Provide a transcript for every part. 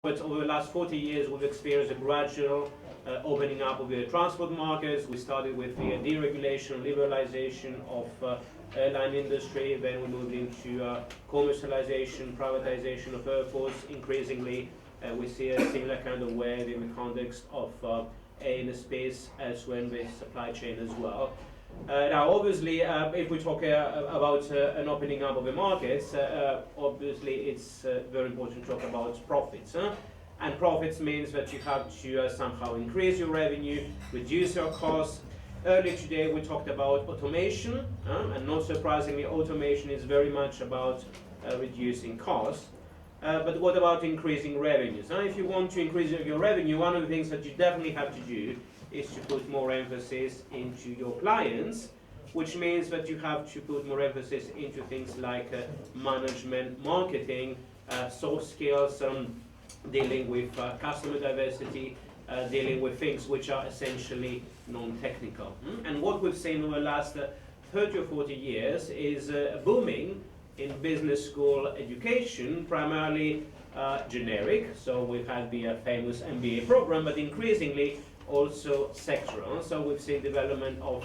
But over the last 40 years, we've experienced a gradual opening up of the transport markets. We started with the deregulation, liberalization of airline industry, then we moved into commercialization, privatization of airports. Increasingly, we see a similar kind of wave in the context of aerospace elsewhere in the supply chain as well. Now, obviously, if we talk about an opening up of the markets, obviously it's very important to talk about profits. And profits means that you have to somehow increase your revenue, reduce your costs. Earlier today we talked about automation, and not surprisingly, automation is very much about reducing costs. But what about increasing revenues? Now, if you want to increase your revenue, one of the things that you definitely have to do is to put more emphasis into your clients, which means that you have to put more emphasis into things like management, marketing, soft skills, dealing with customer diversity, dealing with things which are essentially non-technical. And what we've seen over the last 30 or 40 years is booming in business school education, primarily generic. So we've had the famous MBA program, but increasingly also sectoral. So we've seen development of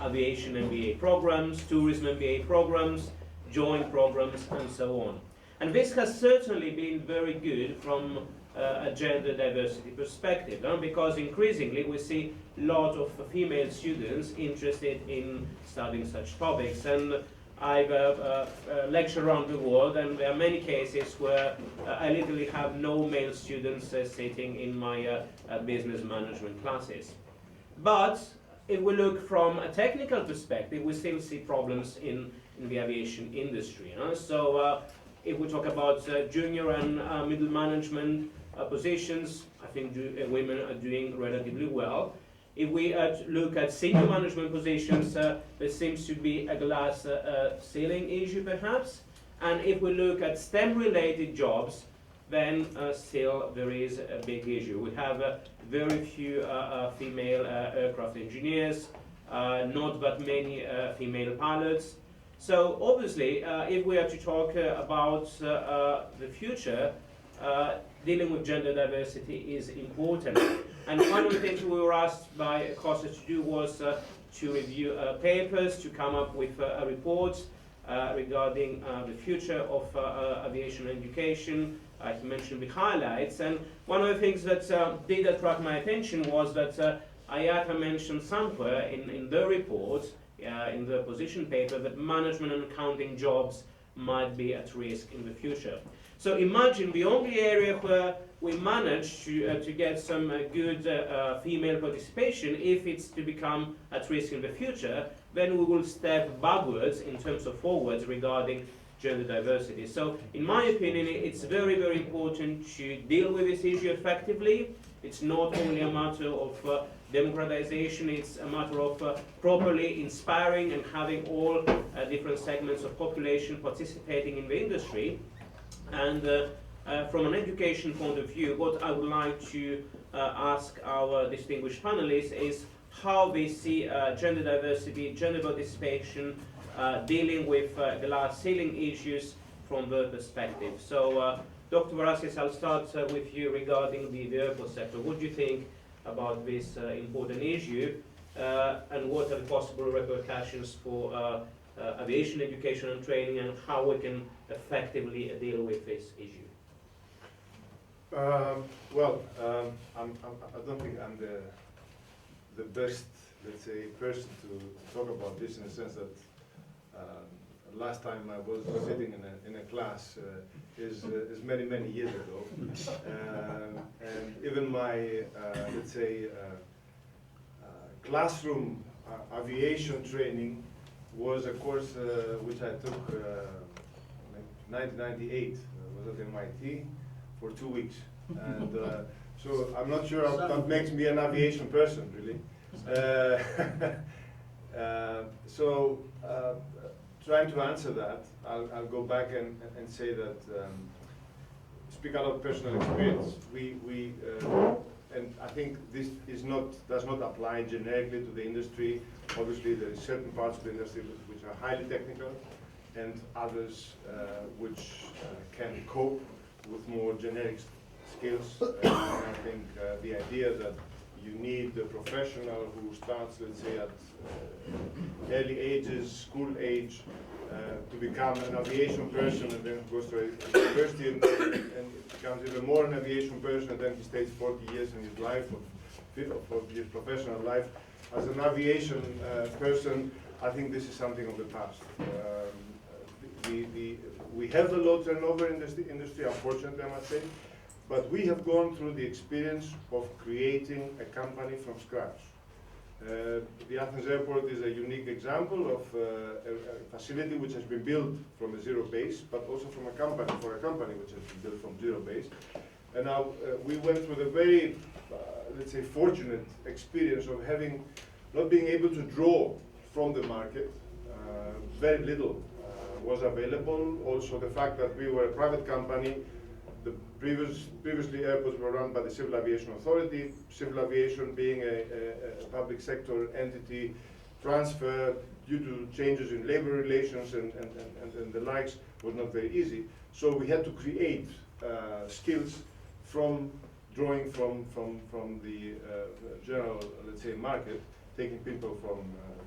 aviation MBA programs, tourism MBA programs, joint programs, and so on. And this has certainly been very good from a gender diversity perspective, because increasingly we see a lot of female students interested in studying such topics. And I've lectured around the world, and there are many cases where I literally have no male students sitting in my business management classes. But if we look from a technical perspective, we still see problems in the aviation industry. So if we talk about junior and middle management positions, I think women are doing relatively well. If we look at senior management positions, there seems to be a glass ceiling issue perhaps. And if we look at STEM-related jobs, then still there is a big issue. We have very few female aircraft engineers, not that many female pilots. So obviously, if we are to talk about the future, dealing with gender diversity is important. And one of the things we were asked by Costa to do was to review papers, to come up with a report regarding the future of aviation education. He mentioned the highlights, and one of the things that did attract my attention was that IATA mentioned somewhere in the report, in the position paper, that management and accounting jobs might be at risk in the future. So imagine the only area where we manage to get some good female participation, if it's to become at risk in the future, then we will step backwards in terms of forwards regarding gender diversity. So in my opinion, it's very, very important to deal with this issue effectively. It's not only a matter of democratization, it's a matter of properly inspiring and having all different segments of population participating in the industry. And from an education point of view, what I would like to ask our distinguished panelists is how they see gender diversity, gender participation, dealing with glass ceiling issues from their perspective. So, Dr. Paraschis, I'll start with you regarding the airport sector. What do you think about this important issue, and what are the possible repercussions for aviation education and training, and how we can effectively deal with this issue? I don't think I'm the best, let's say, person to talk about this, in the sense that last time I was sitting in a class is many years ago, and even my let's say classroom aviation training was a course which I took in 1998. I was at MIT for 2 weeks, and so I'm not sure that makes me an aviation person, really. Trying to answer that, I'll go back and say that, speak out of personal experience. And I think this does not apply generically to the industry. Obviously, there are certain parts of the industry which are highly technical, and others which can cope with more generic skills. And I think the idea that you need a professional who starts, let's say, at early ages, school age, to become an aviation person and then goes to a university and becomes even more an aviation person, and then he stays 40 years in his life, of his professional life. As an aviation person, I think this is something of the past. We have a low turnover in this industry, unfortunately, I must say, but we have gone through the experience of creating a company from scratch. The Athens airport is a unique example of a facility which has been built from a zero base, but also from a company, which has been built from zero base. And now we went through the very, let's say, fortunate experience of not being able to draw from the market. Very little was available. Also the fact that we were a private company. The previously airports were run by the Civil Aviation Authority. Civil aviation being a public sector entity, transfer due to changes in labor relations and the likes was not very easy. So we had to create skills from drawing from the general, let's say, market, taking people from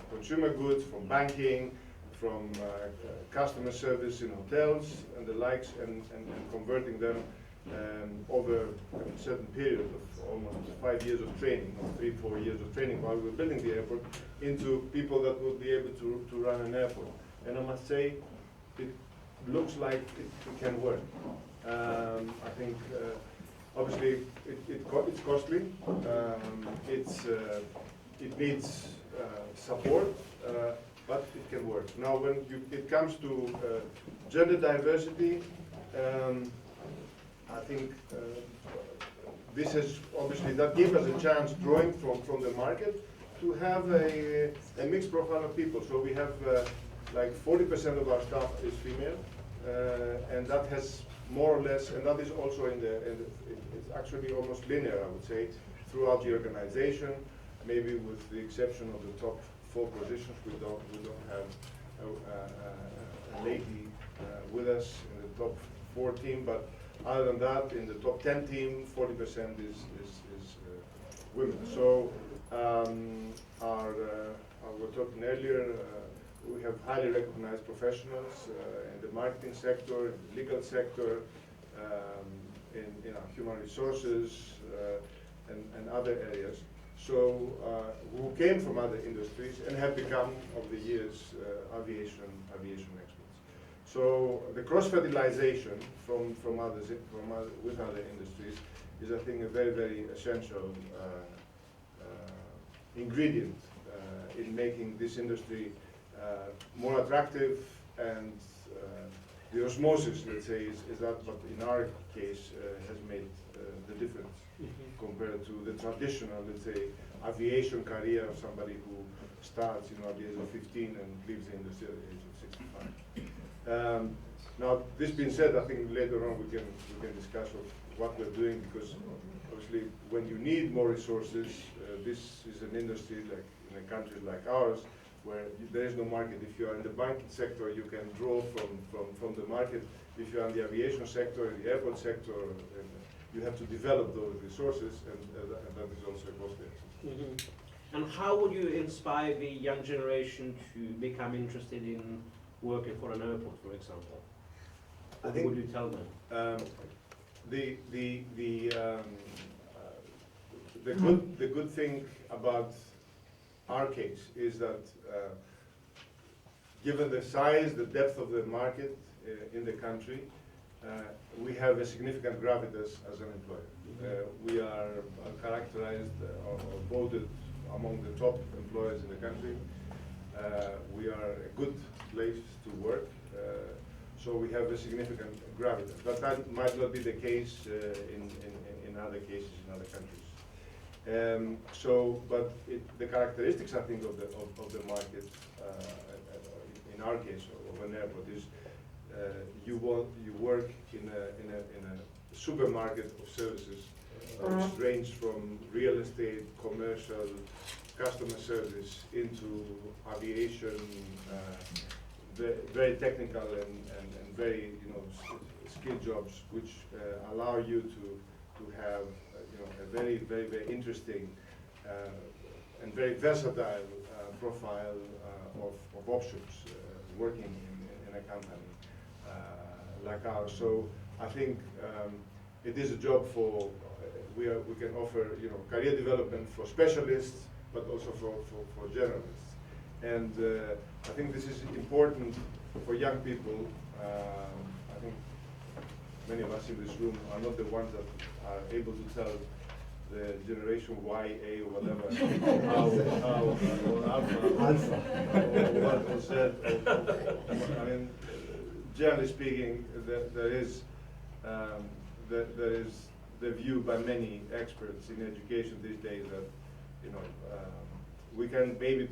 consumer goods, from banking, from customer service in hotels and the likes, and converting them over a certain period of almost 5 years of training, or 3-4 years of training while we were building the airport, into people that would be able to run an airport. And I must say, it looks like it can work. I think obviously it's costly, it needs support, but it can work. Now, when it comes to gender diversity, I think this has obviously, that gives us a chance, drawing from the market, to have a mixed profile of people. So we have like 40% of our staff is female, and that has more or less, and that is also it's actually almost linear, I would say, throughout the organization. Maybe with the exception of the top 4 positions, we don't have a lady with us in the top 4 team, but other than that, in the top 10 team, 40% is women. So we were talking earlier, we have highly recognized professionals in the marketing sector, in the legal sector, in our human resources, and other areas. So who came from other industries and have become, over the years, aviation experts. So the cross-fertilization with other industries is, I think, a very, very essential ingredient in making this industry more attractive, and the osmosis, let's say, is that what in our case has made the difference compared to the traditional, let's say, aviation career of somebody who starts, at the age of 15 and leaves the industry at the age of 65. Now, this being said, I think later on we can discuss what we're doing, because obviously when you need more resources, this is an industry like in a country like ours, where there is no market. If you are in the banking sector, you can draw from the market. If you are in the aviation sector, in the airport sector, you have to develop those resources, and that is also a cost there. And how would you inspire the young generation to become interested in working for an airport, for example? What would you tell them? The good thing about our case is that given the size, the depth of the market in the country, we have a significant gravitas as an employer. We are characterized or voted among the top employers in the country. We are a good place to work, so we have a significant gravitas. But that might not be the case in other cases in other countries. But the characteristics, I think, of the market, in our case of an airport, is you work in a supermarket of services, which range from real estate, commercial, customer service, into aviation, very technical and very skilled jobs, which allow you have a very, very, very interesting and very versatile profile of options working in a company like ours. So I think it is a job for, we can offer career development for specialists, but also for generalists. And I think this is important for young people. I think many of us in this room are not the ones that are able to tell the generation Y, A, or whatever, or alpha, or what was said. I mean, generally speaking, there is the view by many experts in education these days that we can maybe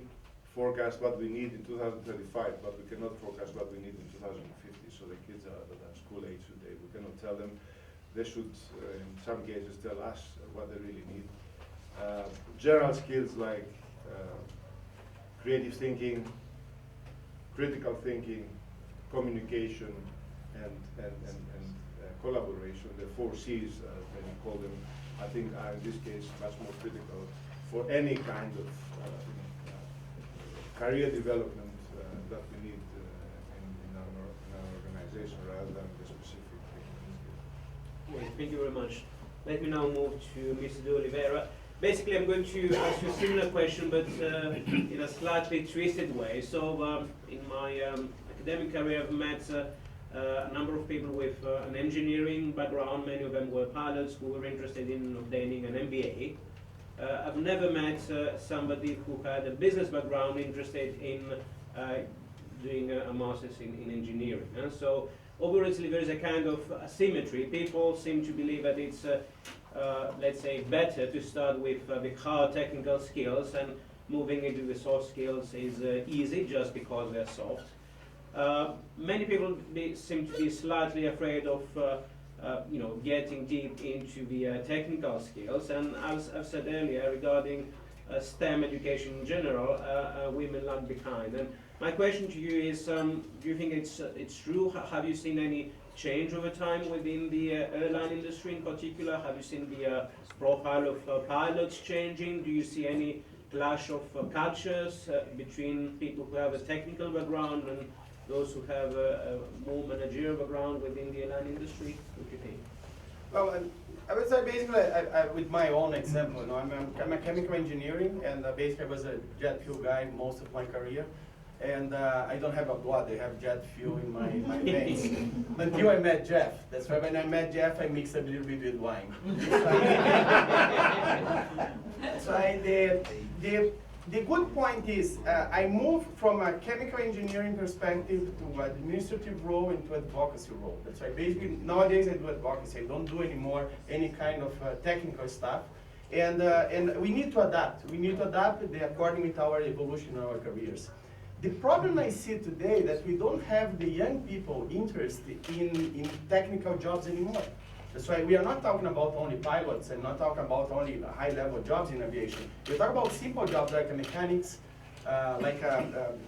forecast what we need in 2035, but we cannot forecast what we need in 2050. So the kids that are school age today, we cannot tell them. They should, in some cases, tell us what they really need. General skills like creative thinking, critical thinking, communication, and collaboration, the 4 C's, as many call them, I think are in this case much more critical for any kind of career development that we need in our organization rather than the specific thing. Well, thank you very much. Let me now move to Mr. Oliveira. Basically, I'm going to ask you a similar question, but in a slightly twisted way. So, in my academic career, I've met a number of people with an engineering background. Many of them were pilots who were interested in obtaining an MBA. I've never met somebody who had a business background interested in doing a master's in engineering. So obviously there is a kind of asymmetry. People seem to believe that it's, let's say, better to start with the hard technical skills, and moving into the soft skills is easy just because they're soft. Many people seem to be slightly afraid of getting deep into the technical skills, and as I've said earlier regarding STEM education in general, women lag behind. And my question to you is, do you think it's true? Have you seen any change over time within the airline industry in particular? Have you seen the profile of pilots changing? Do you see any clash of cultures between people who have a technical background and those who have a more managerial background within the airline industry? What do you think? Well, I would say basically, with my own example, I'm a chemical engineering, and basically I was a jet fuel guy most of my career. And I don't have a blood, I have jet fuel in my veins. Until I met Jeff. That's why when I met Jeff, I mixed a little bit with wine. So the good point is, I moved from a chemical engineering perspective to administrative role into advocacy role. That's why basically nowadays I do advocacy. I don't do anymore any kind of technical stuff. And we need to adapt. We need to adapt according with our evolution in our careers. The problem I see today that we don't have the young people interested in technical jobs anymore. That's why we are not talking about only pilots and not talking about only high-level jobs in aviation. We talk about simple jobs like mechanics, like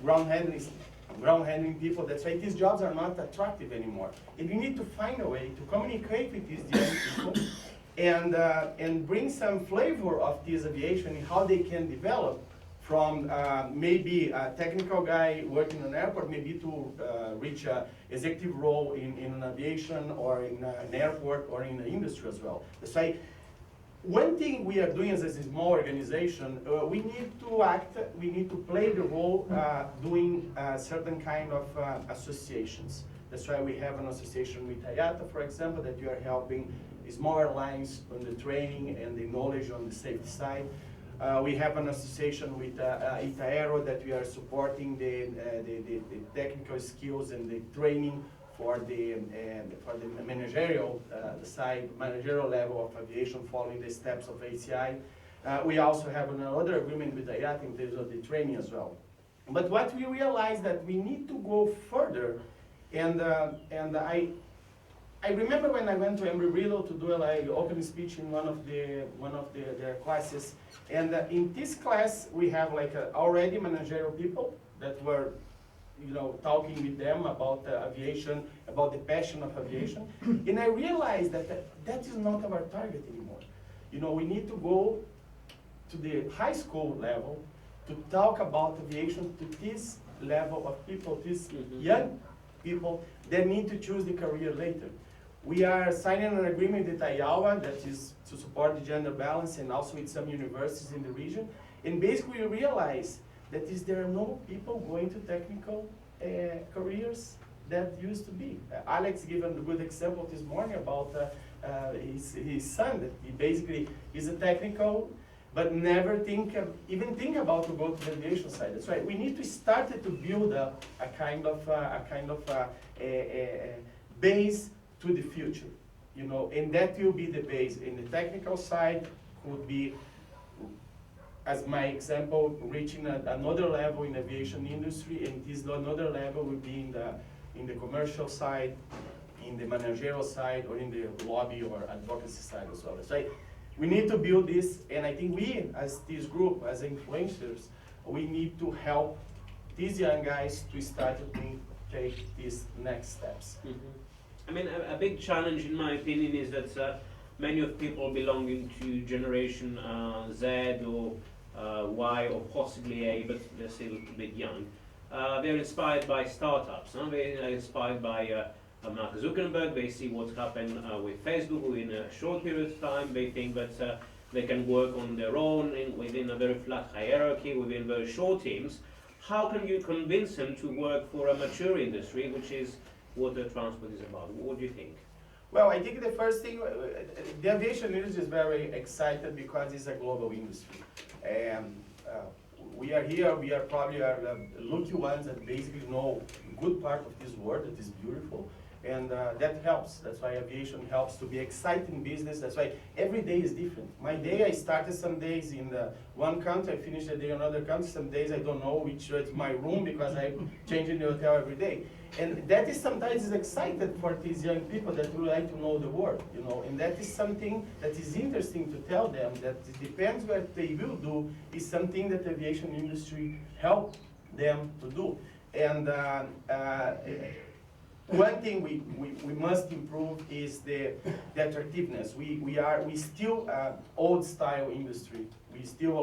ground handling people. That's why these jobs are not attractive anymore. And we need to find a way to communicate with these young people and bring some flavor of this aviation and how they can develop from maybe a technical guy working in an airport, maybe to reach an executive role in an aviation or in an airport or in the industry as well. So one thing we are doing as a small organization, we need to act, we need to play the role doing certain kind of associations. That's why we have an association with ALTA, for example, that we are helping small airlines on the training and the knowledge on the safety side. We have an association with Aero that we are supporting the technical skills and the training for the managerial side, managerial level of aviation, following the steps of ACI. We also have another agreement with IATA in terms of the training as well. But what we realized that we need to go further, and I remember when I went to Embry-Riddle to do an opening speech in one of their classes, and in this class we have like already managerial people that were talking with them about aviation, about the passion of aviation, and I realized that that is not our target anymore. We need to go to the high school level to talk about aviation to this level of people, these young people that need to choose the career later. We are signing an agreement with ALTA that is to support the gender balance, and also with some universities in the region. And basically we realize that there are no people going to technical careers that used to be. Alex gave a good example this morning about his son, that he basically is a technical, but never even think about to go to the aviation side. That's right. We need to start to build a kind of base to the future, and that will be the base. In the technical side, would be, as my example, reaching another level in aviation industry, and this another level will be in the commercial side, in the managerial side, or in the lobby or advocacy side as well. So we need to build this, and I think we, as this group, as influencers, we need to help these young guys to start to take these next steps. I mean, a big challenge, in my opinion, is that many of people belonging to generation Z or Y or possibly A, but they're still a bit young. They're inspired by startups. They're inspired by Mark Zuckerberg. They see what's happened with Facebook within a short period of time. They think that they can work on their own within a very flat hierarchy, within very short teams. How can you convince them to work for a mature industry, which is what the transport is about? What do you think? Well, I think the first thing, the aviation industry is very excited because it's a global industry. And we are here, we are probably the lucky ones that basically know a good part of this world that is beautiful. And that helps. That's why aviation helps to be exciting business. That's why every day is different. My day, I started some days in one country, I finished the day in another country. Some days I don't know which is my room because I'm changing the hotel every day. And that is sometimes excited for these young people that would like to know the world, and that is something that is interesting to tell them, that it depends what they will do, is something that the aviation industry help them to do. And one thing we must improve is the attractiveness. We still old style industry. We still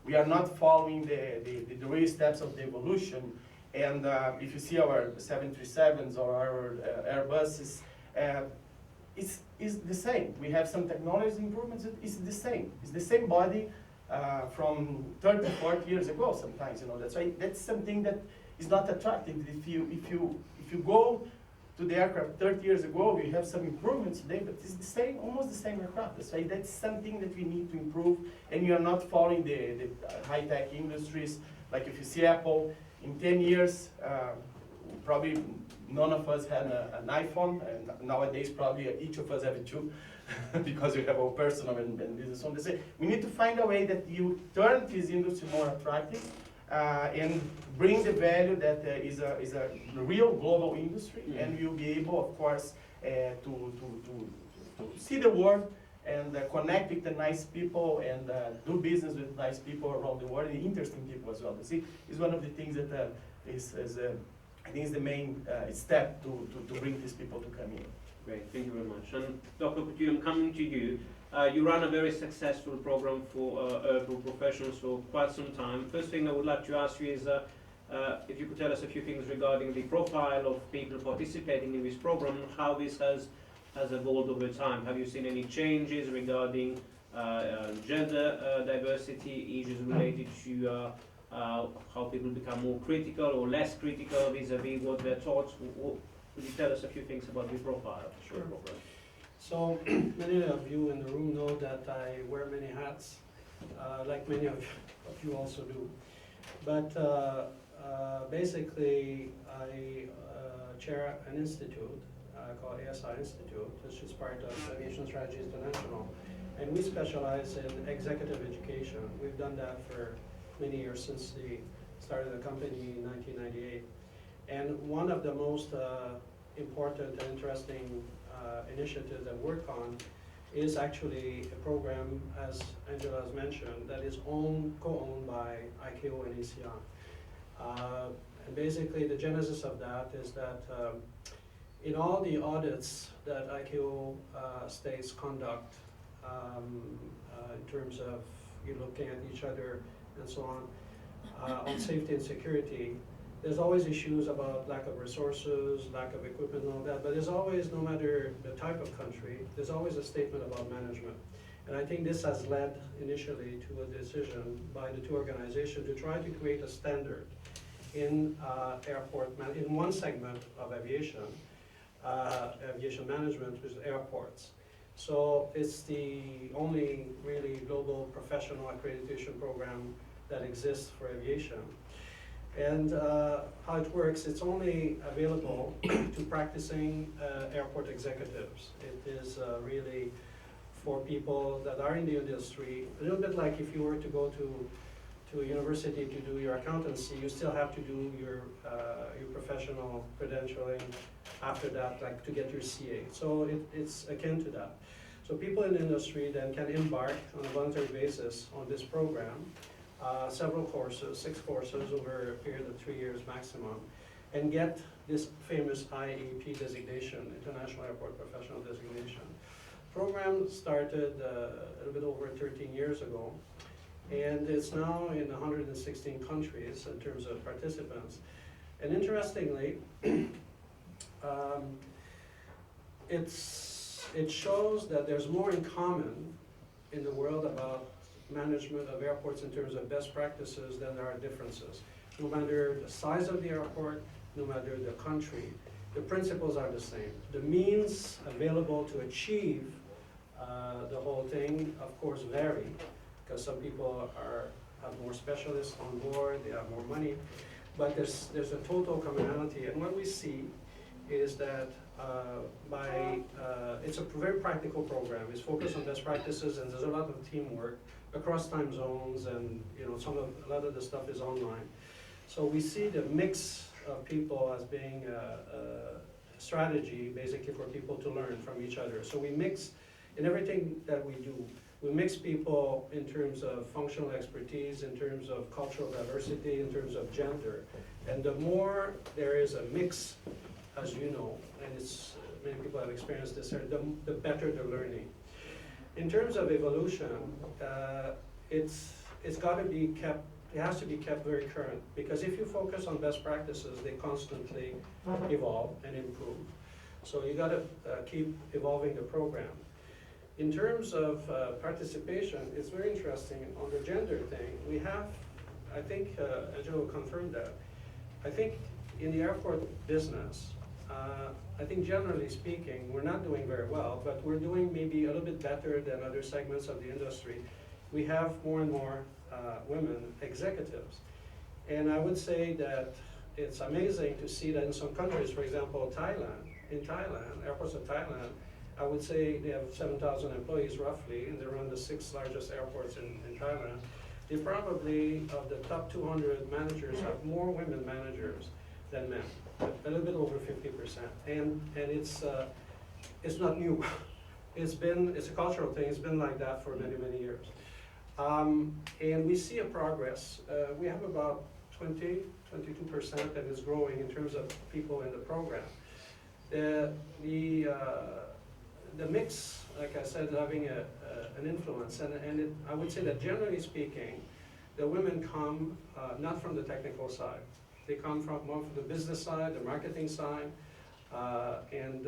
we are not following the real steps of the evolution. And if you see our 737s or our Airbuses, it's the same. We have some technology improvements. It's the same. It's the same body from 30, 40 years ago. Sometimes, that's right. That's something that is not attractive. If you go to the aircraft 30 years ago, we have some improvements today, but it's the same, almost the same aircraft. That's right. That's something that we need to improve. And you are not following the high-tech industries. Like if you see Apple. In 10 years, probably none of us had an iPhone, and nowadays probably each of us have two, because we have our personal and business on the same. We need to find a way that you turn this industry more attractive and bring the value that is a real global industry, and you'll be able, of course, to see the world and connect with the nice people and do business with nice people around the world, and interesting people as well. You see, it's one of the things that I think is the main step to bring these people to come in. Great, thank you very much. And Dr. Coutu, I'm coming to you. You run a very successful program for airport professionals for quite some time. First thing I would like to ask you is if you could tell us a few things regarding the profile of people participating in this program, how this has evolved over time. Have you seen any changes regarding gender diversity, issues related to how people become more critical or less critical vis-a-vis what they're taught? Could you tell us a few things about the profile of the program? So many of you in the room know that I wear many hats, like many of you also do. But basically, I chair an institute called ASI Institute, which is part of Aviation Strategy International. And we specialize in executive education. We've done that for many years since the start of the company in 1998. And one of the most important and interesting initiatives that we work on is actually a program, as Angela has mentioned, that is co-owned by ICAO and ACI. And basically the genesis of that is that in all the audits that ICAO states conduct in terms of you looking at each other and so on safety and security, there's always issues about lack of resources, lack of equipment and all that, but there's always, no matter the type of country, there's always a statement about management. And I think this has led initially to a decision by the two organizations to try to create a standard in in one segment of aviation, aviation management, which is airports. So it's the only really global professional accreditation program that exists for aviation. And how it works, it's only available to practicing airport executives. It is really for people that are in the industry, a little bit like if you were to go to a university to do your accountancy, you still have to do your professional credentialing after that, like to get your CA. So it's akin to that. So people in the industry then can embark on a voluntary basis on this program, several courses, 6 courses over a period of 3 years maximum, and get this famous IAP designation, International Airport Professional Designation. Program started a little bit over 13 years ago, and it's now in 116 countries in terms of participants. And interestingly, it shows that there's more in common in the world about management of airports in terms of best practices than there are differences. No matter the size of the airport, no matter the country, the principles are the same. The means available to achieve the whole thing, of course, vary, because some people have more specialists on board, they have more money, but there's a total commonality. And what we see is that it's a very practical program. It's focused on best practices, and there's a lot of teamwork across time zones, and a lot of the stuff is online. So we see the mix of people as being a strategy, basically, for people to learn from each other. So we mix, in everything that we do, we mix people in terms of functional expertise, in terms of cultural diversity, in terms of gender. And the more there is a mix, as you know, and many people have experienced this, the better the learning. In terms of evolution, it's got to be kept. It has to be kept very current, because if you focus on best practices, they constantly evolve and improve. So you got to keep evolving the program. In terms of participation, it's very interesting. On the gender thing, we have, I think Angela confirmed that, I think in the airport business, I think generally speaking, we're not doing very well, but we're doing maybe a little bit better than other segments of the industry. We have more and more women executives. And I would say that it's amazing to see that in some countries, for example, in Thailand, airports of Thailand, I would say they have 7,000 employees roughly, and they're one of the 6 largest airports in Thailand. They probably, of the top 200 managers, have more women managers than men, a little bit over 50%. And it's not new. It's a cultural thing. It's been like that for many, many years. And we see a progress. We have about 22% that is growing in terms of people in the program. The mix, like I said, having an influence, and I would say that generally speaking, the women come not from the technical side. They come more from the business side, the marketing side, and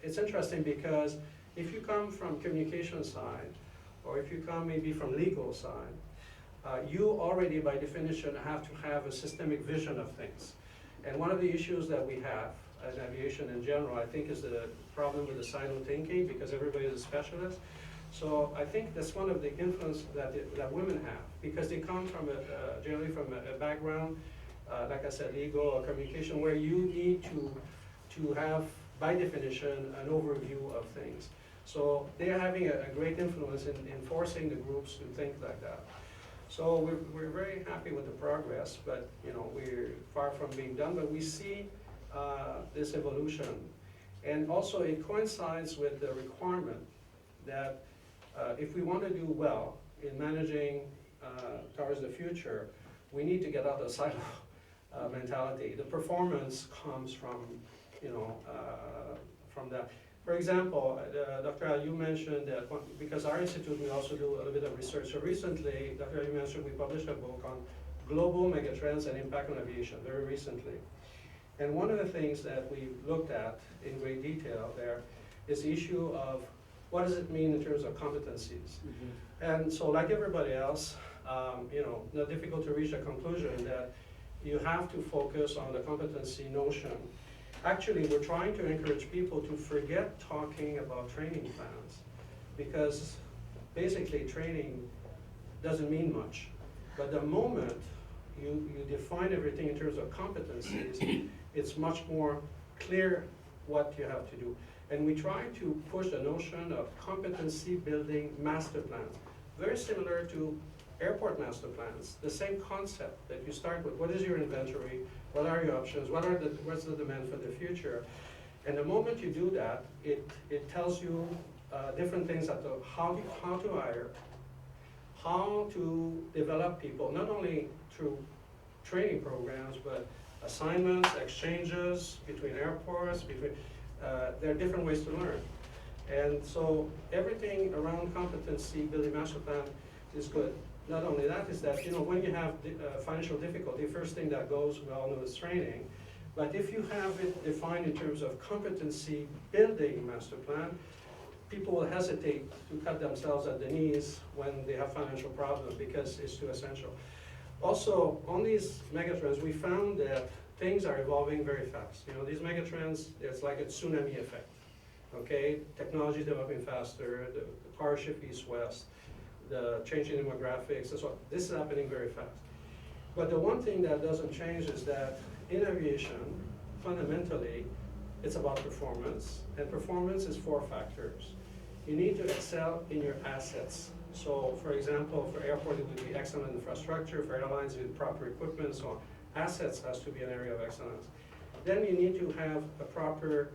it's interesting because if you come from communication side, or if you come maybe from legal side, you already by definition have to have a systemic vision of things. And one of the issues that we have in aviation in general, I think, is the problem with the silo thinking, because everybody is a specialist. So I think that's one of the influence that women have, because they come from generally from a background, like I said, legal or communication, where you need to have, by definition, an overview of things. So they're having a great influence in forcing the groups to think like that. So we're very happy with the progress, but we're far from being done. But we see this evolution, and also it coincides with the requirement that if we want to do well in managing towards the future, we need to get out of the silo. mentality. The performance comes from, from that. For example, Dr. Al, you mentioned that because our institute, we also do a little bit of research. So recently, Dr. Al, you mentioned we published a book on global megatrends and impact on aviation, very recently. And one of the things that we looked at in great detail there is the issue of what does it mean in terms of competencies. And so like everybody else, not difficult to reach a conclusion that you have to focus on the competency notion. Actually, we're trying to encourage people to forget talking about training plans, because basically training doesn't mean much. But the moment you define everything in terms of competencies, it's much more clear what you have to do. And we try to push the notion of competency building master plans, very similar to airport master plans, the same concept that you start with. What is your inventory? What are your options? What's the demand for the future? And the moment you do that, it tells you different things at how to hire, how to develop people, not only through training programs, but assignments, exchanges between airports, there are different ways to learn. And so everything around competency building master plan is good. Not only that, is that when you have financial difficulty, first thing that goes, we all know, is training. But if you have it defined in terms of competency building master plan, people will hesitate to cut themselves at the knees when they have financial problems because it's too essential. Also, on these megatrends, we found that things are evolving very fast. These megatrends, it's like a tsunami effect. Okay, technology is developing faster, the power shift east-west, the changing demographics, and so on. This is happening very fast. But the one thing that doesn't change is that in aviation, fundamentally, it's about performance, and performance is 4 factors. You need to excel in your assets. So, for example, for airport, it would be excellent infrastructure, for airlines, with proper equipment, and so on. Assets has to be an area of excellence. Then you need to have a proper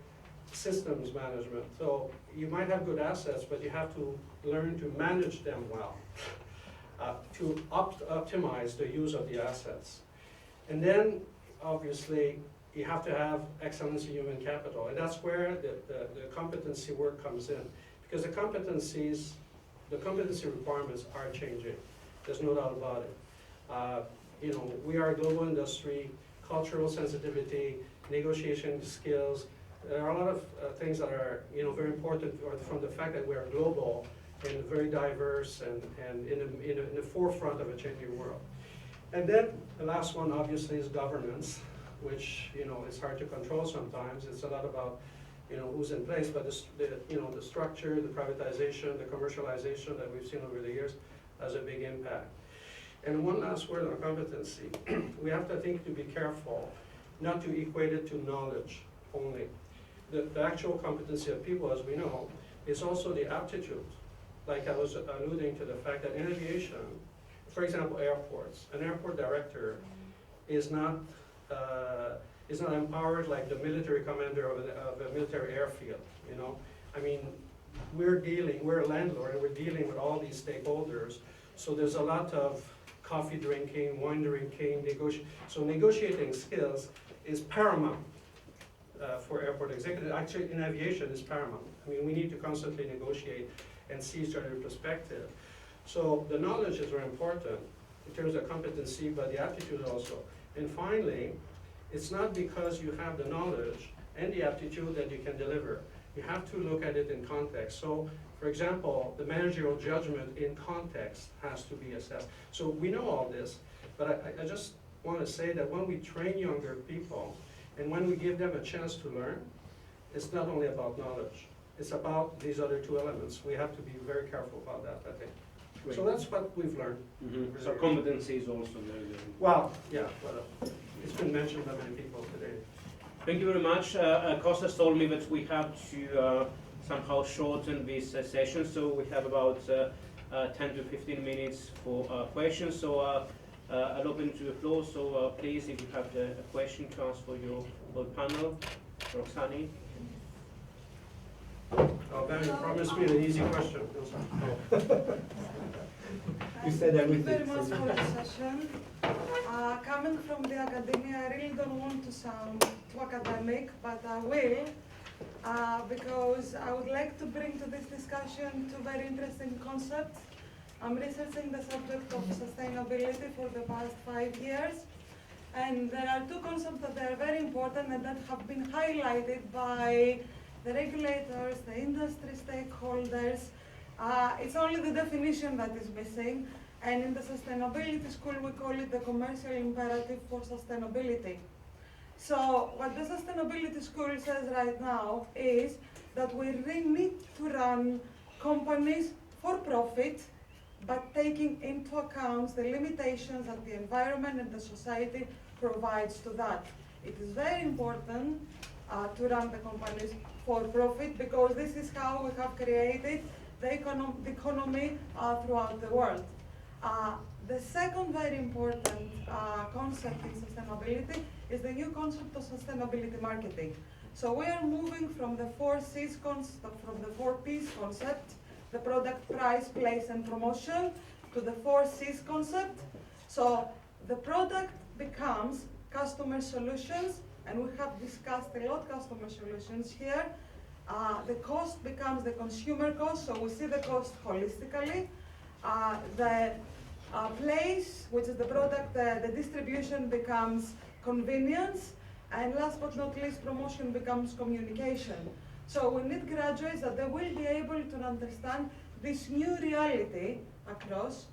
systems management. So you might have good assets, but you have to learn to manage them well, to optimize the use of the assets. And then, obviously, you have to have excellence in human capital. And that's where the competency work comes in. Because the competency requirements are changing. There's no doubt about it. We are a global industry, cultural sensitivity, negotiation skills. There are a lot of things that are very important from the fact that we are global and very diverse and in the forefront of a changing world. And then the last one obviously is governance, which is hard to control sometimes. It's a lot about who's in place, but the structure, the privatization, the commercialization that we've seen over the years has a big impact. And one last word on competency. We have to think to be careful not to equate it to knowledge only. The actual competency of people, as we know, is also the aptitude. Like I was alluding to the fact that in aviation, for example, airports, an airport director is not empowered like the military commander of a military airfield. I mean, we're a landlord, and we're dealing with all these stakeholders. So there's a lot of coffee drinking, wine drinking, so negotiating skills is paramount for airport executives. Actually, in aviation, is paramount. I mean, we need to constantly negotiate and see each other's perspective. So the knowledge is very important in terms of competency, but the aptitude also. And finally, it's not because you have the knowledge and the aptitude that you can deliver. You have to look at it in context. So, for example, the managerial judgment in context has to be assessed. So we know all this, but I just want to say that when we train younger people and when we give them a chance to learn, it's not only about knowledge. It's about these other 2 elements. We have to be very careful about that, I think. Great. So that's what we've learned. Mm-hmm. So competency is also very good. Well, yeah, but it's been mentioned by many people today. Thank you very much. Kostas told me that we have to somehow shorten this session, so we have about 10 to 15 minutes for questions. So I'll open to the floor. So please, if you have a question to ask for your panel, Roxani. Oh, Ben, you promised me an easy question. You said everything. Thank you very much for the session. coming from the academia, I really don't want to sound too academic, but I will, because I would like to bring to this discussion two very interesting concepts. I'm researching the subject of sustainability for the past 5 years, and there are two concepts that are very important and that have been highlighted by the regulators, the industry stakeholders. It's only the definition that is missing, and in the sustainability school we call it the commercial imperative for sustainability. So what the sustainability school says right now is that we really need to run companies for profit, but taking into account the limitations that the environment and the society provides to that. It is very important to run the companies for profit, because this is how we have created the economy throughout the world. The second very important concept in sustainability is the new concept of sustainability marketing. So we are moving from the 4 C's concept, from the 4 P's concept, the product, price, place, and promotion, to the 4 C's concept. So the product becomes customer solutions, and we have discussed a lot customer solutions here. The cost becomes the consumer cost, so we see the cost holistically. The place, which is the product, the distribution becomes convenience, and last but not least, promotion becomes communication. So we need graduates that they will be able to understand this new reality across.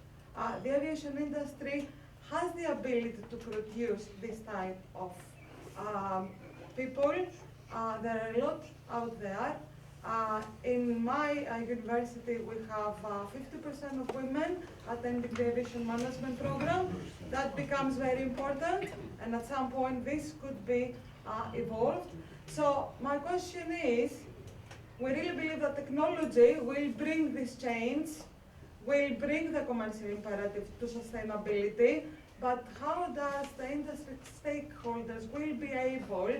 The aviation industry has the ability to produce this type of people. There are a lot out there. In my university, we have 50% of women attending the aviation management program. That becomes very important, and at some point this could be evolved. So my question is, we really believe that technology will bring this change, will bring the commercial imperative to sustainability, but how does the industry stakeholders will be able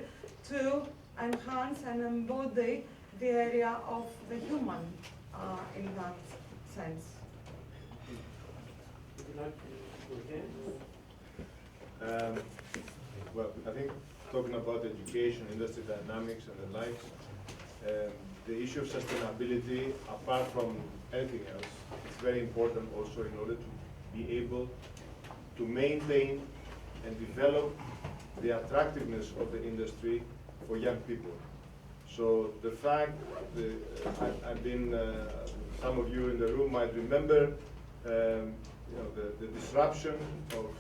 to enhance and embody the area of the human in that sense? Would you like to go ahead? Well, I think talking about education, industry dynamics, and the likes, the issue of sustainability, apart from anything else, is very important also in order to be able to maintain and develop the attractiveness of the industry for young people. So the fact that I've been, some of you in the room might remember, the disruption of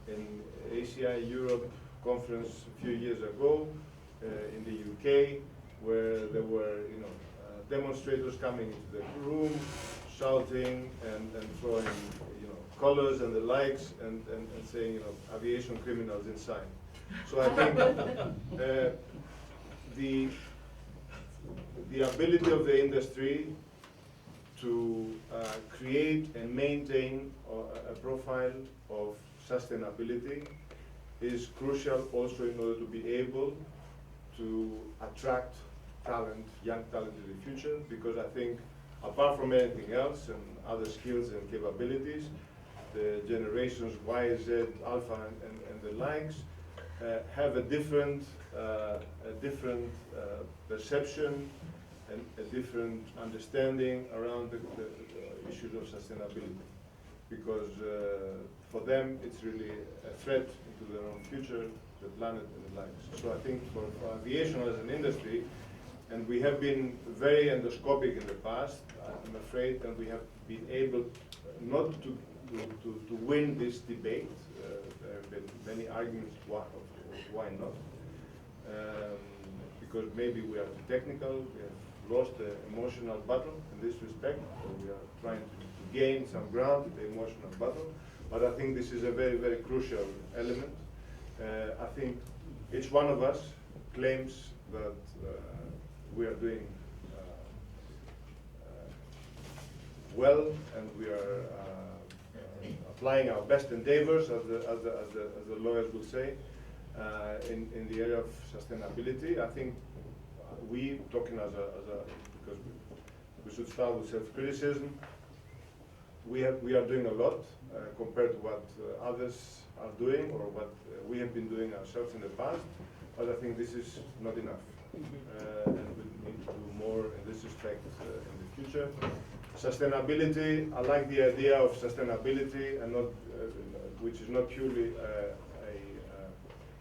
in Asia Europe conference a few years ago in the UK, where there were demonstrators coming into the room, shouting and throwing colors and the likes, and saying aviation criminals inside. So I think the ability of the industry to create and maintain a profile of sustainability is crucial also in order to be able to attract talent, young talent in the future, because I think apart from anything else and other skills and capabilities, the generations Y, Z, Alpha, and the likes have a different perception and a different understanding around the issues of sustainability, because for them it's really a threat into their own future, the planet and the likes. So I think for aviation as an industry, and we have been very endoscopic in the past, I'm afraid, and we have been able not to win this debate. There have been many arguments why not. Because maybe we are too technical, we have lost the emotional battle in this respect, so we are trying to gain some ground in the emotional battle. But I think this is a very, very crucial element. I think each one of us claims that we are doing well, and we are applying our best endeavors, as the lawyers will say, in the area of sustainability. I think we, talking because we should start with self-criticism, we are doing a lot compared to what others are doing or what we have been doing ourselves in the past, but I think this is not enough. And we need to do more in this respect in the future. Sustainability, I like the idea of sustainability and not, which is not purely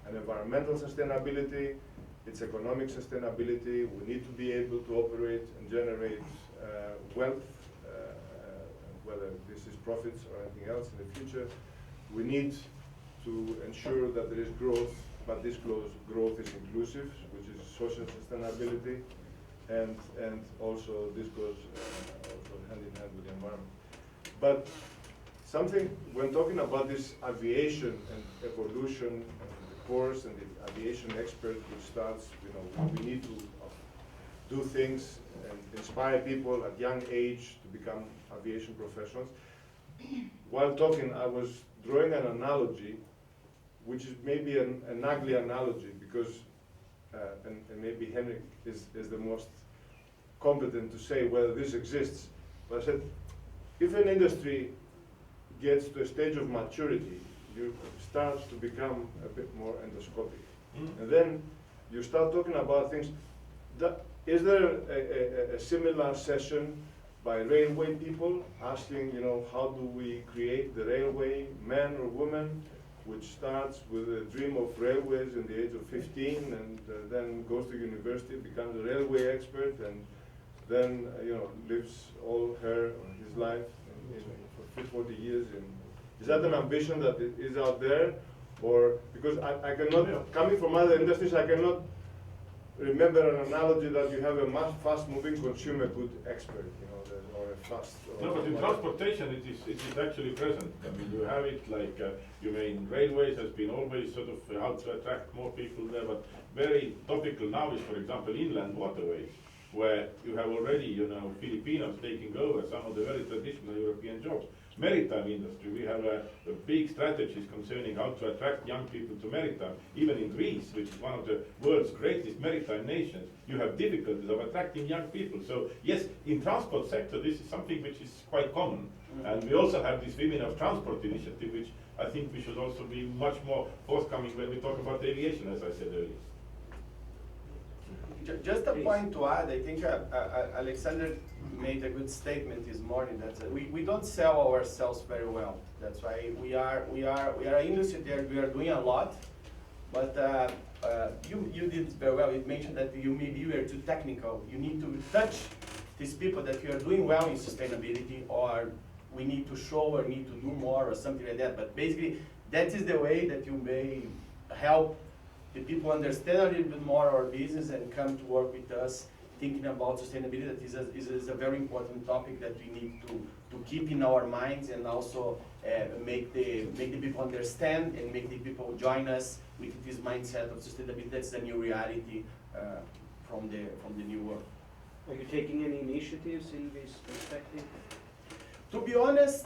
an environmental sustainability, it's economic sustainability. We need to be able to operate and generate wealth, whether this is profits or anything else in the future. We need to ensure that there is growth, but this growth is inclusive, which is social sustainability, and also this goes also hand in hand with the environment. But something, when talking about this aviation and evolution and the course and the aviation expert, which starts, we need to do things and inspire people at young age to become aviation professionals. While talking, I was drawing an analogy, which is maybe an ugly analogy, because, and maybe Henrik is the most competent to say whether this exists. But I said, if an industry gets to a stage of maturity, you start to become a bit more endoscopic. And then you start talking about things. Is there a similar session by railway people asking, how do we create the railway, man or woman, which starts with a dream of railways in the age of 15 and then goes to university, becomes a railway expert, and then lives all her or his life for 40 years. Is that an ambition that is out there? Or, because I cannot, coming from other industries, I cannot remember an analogy that you have a fast-moving consumer good expert, or a fast. No, but in transportation it is actually present. I mean, you have it like, in railways has been always sort of how to attract more people there, but very topical now is, for example, inland waterways, where you have already, Filipinos taking over some of the very traditional European jobs. Maritime industry, we have a big strategies concerning how to attract young people to maritime. Even in Greece, which is one of the world's greatest maritime nations, you have difficulties of attracting young people. So yes, in transport sector, this is something which is quite common. And we also have this Women of Transport initiative, which I think we should also be much more forthcoming when we talk about aviation, as I said earlier. Just a point to add, I think Alexander made a good statement this morning that we don't sell ourselves very well. That's why we are an industry that we are doing a lot, but you did very well. You mentioned that maybe you are too technical. You need to touch these people that you are doing well in sustainability, or we need to show or need to do more or something like that. But basically, that is the way that you may help the people understand a little bit more our business and come to work with us, thinking about sustainability. That is a very important topic that we need to keep in our minds, and also make the people understand and make the people join us with this mindset of sustainability. That's the new reality from the new world. Are you taking any initiatives in this perspective? To be honest,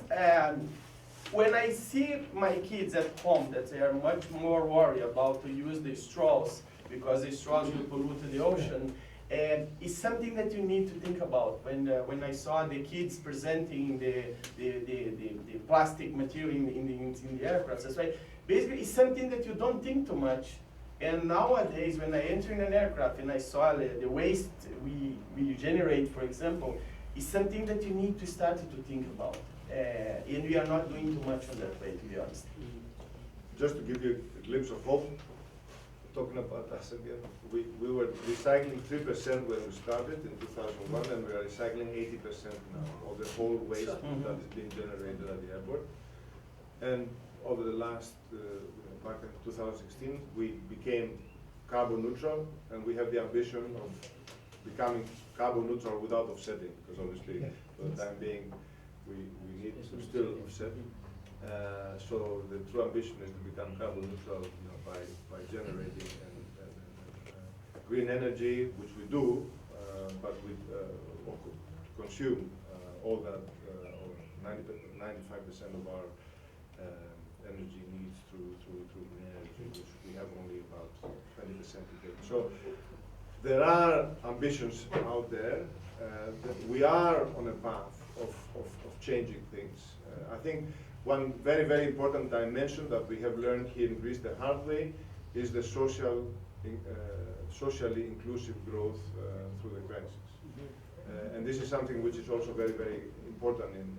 when I see my kids at home that they are much more worried about to use the straws because the straws will pollute the ocean, and it's something that you need to think about. When I saw the kids presenting the plastic material in the aircraft, that's right. Basically, it's something that you don't think too much. And nowadays, when I enter in an aircraft and I saw the waste we generate, for example, it's something that you need to start to think about. And we are not doing too much on that way, to be honest. Just to give you a glimpse of hope, talking about us again, we were recycling 3% when we started in 2001, and we are recycling 80% now of the whole waste that is being generated at the airport. And over the last, back in 2016, we became carbon neutral, and we have the ambition of becoming carbon neutral without offsetting, because obviously, for the time being, we need to still offset. So the true ambition is to become carbon neutral, by generating and green energy, which we do, but we consume all that, or 95% of our energy needs through green energy, which we have only about 20% today. So there are ambitions out there. That we are on a path of changing things. I think one very, very important dimension that we have learned here in Greece the hard way is the socially inclusive growth through the crisis. And this is something which is also very, very important in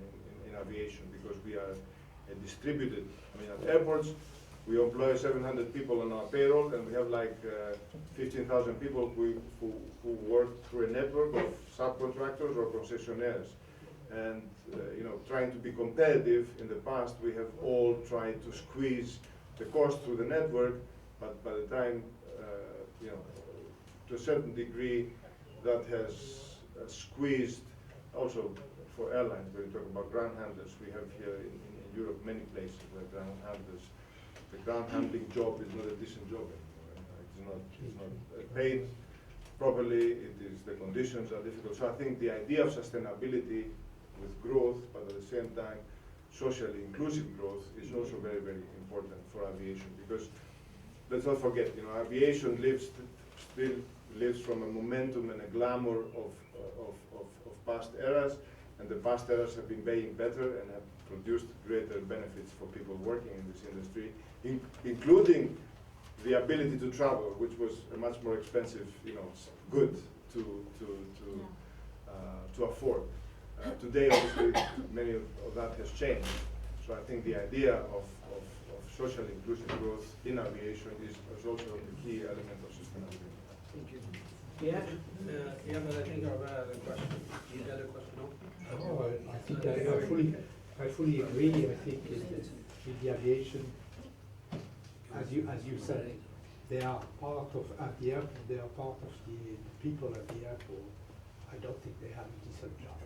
aviation, because we are distributed. I mean, at airports, we employ 700 people on our payroll, and we have like 15,000 people who work through a network of subcontractors or concessionaires. And you know, trying to be competitive, in the past we have all tried to squeeze the cost through the network, but by the time, you know, to a certain degree, that has squeezed also for airlines. When you talk about ground handlers, we have here in Europe many places where ground handlers, the ground handling job is not a decent job anymore. It's not paid properly. It is, the conditions are difficult. So I think the idea of sustainability with growth, but at the same time socially inclusive growth, is also very, very important for aviation, because let's not forget, you know, aviation still lives from a momentum and a glamour of past eras, and the past eras have been paying better and have produced greater benefits for people working in this industry, including the ability to travel, which was a much more expensive, you know, good to afford. Today, obviously, many of that has changed. So I think the idea of socially inclusive growth in aviation is also a key element of sustainability. Thank you. Yeah. Yeah, but I think I have a question. You had a question, no? Oh, I think I fully agree. I think in the aviation, as you said, they are part of, at the airport, they are part of the people at the airport. I don't think they have a decent job,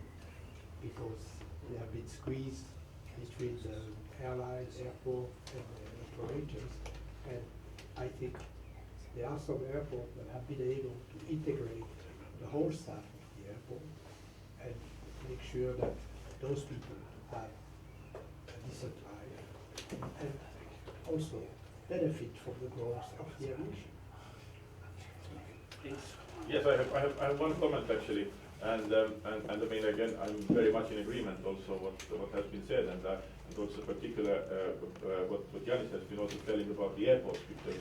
because they have been squeezed between the airlines, airport, and the operators. And I think there are some airports that have been able to integrate the whole staff of the airport and make sure that those people have a decent life and also benefit from the growth of the aviation. Yes, I have one comment actually, and I mean, again, I'm very much in agreement also what has been said, and also particular what Yiannis has been also telling about the airports, because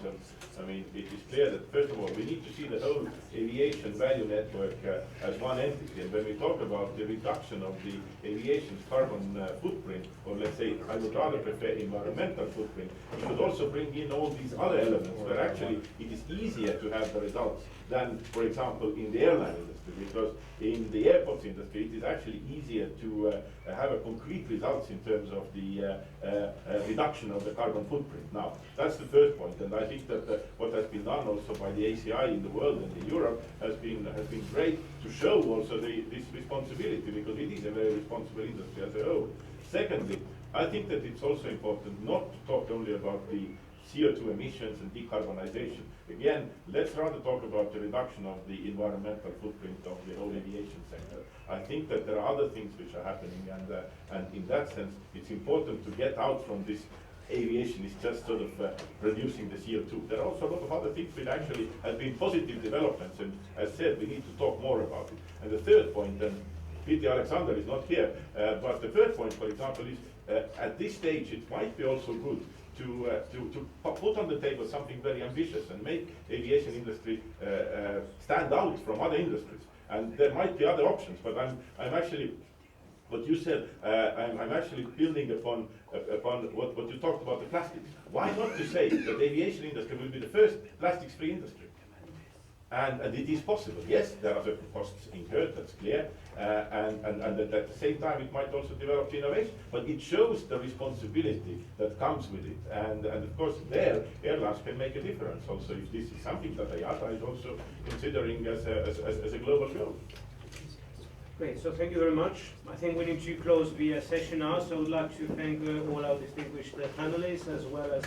I mean, it is clear that first of all we need to see the whole aviation value network as one entity, and when we talk about the reduction of the aviation's carbon footprint, or let's say I would rather prefer environmental footprint, we should also bring in all these other elements where actually it is easier to have the results than, for example, in the airline industry, because in the airports industry it is actually easier to have a concrete results in terms of the reduction of the carbon footprint. Now, that's the first point, and I think that what has been done also by the ACI in the world and in Europe has been great to show also this responsibility, because it is a very responsible industry as a whole. Secondly, I think that it's also important not to talk only about the CO2 emissions and decarbonization. Again, let's rather talk about the reduction of the environmental footprint of the whole aviation sector. I think that there are other things which are happening, and in that sense, it's important to get out from this aviation is just sort of reducing the CO2. There are also a lot of other things which actually have been positive developments, and as said, we need to talk more about it. And the third point, and P.T. Alexander is not here, but the third point, for example, is at this stage it might be also good to put on the table something very ambitious and make aviation industry stand out from other industries. And there might be other options, but I'm actually, what you said, I'm actually building upon what you talked about, the plastics. Why not to say that the aviation industry will be the first plastics-free industry? And it is possible. Yes, there are certain costs incurred, that's clear, and at the same time it might also develop innovation, but it shows the responsibility that comes with it, and of course there airlines can make a difference also, if this is something that ALTA is also considering as a global goal. Great, so thank you very much. I think we need to close the session now, so I would like to thank all our distinguished panelists, as well as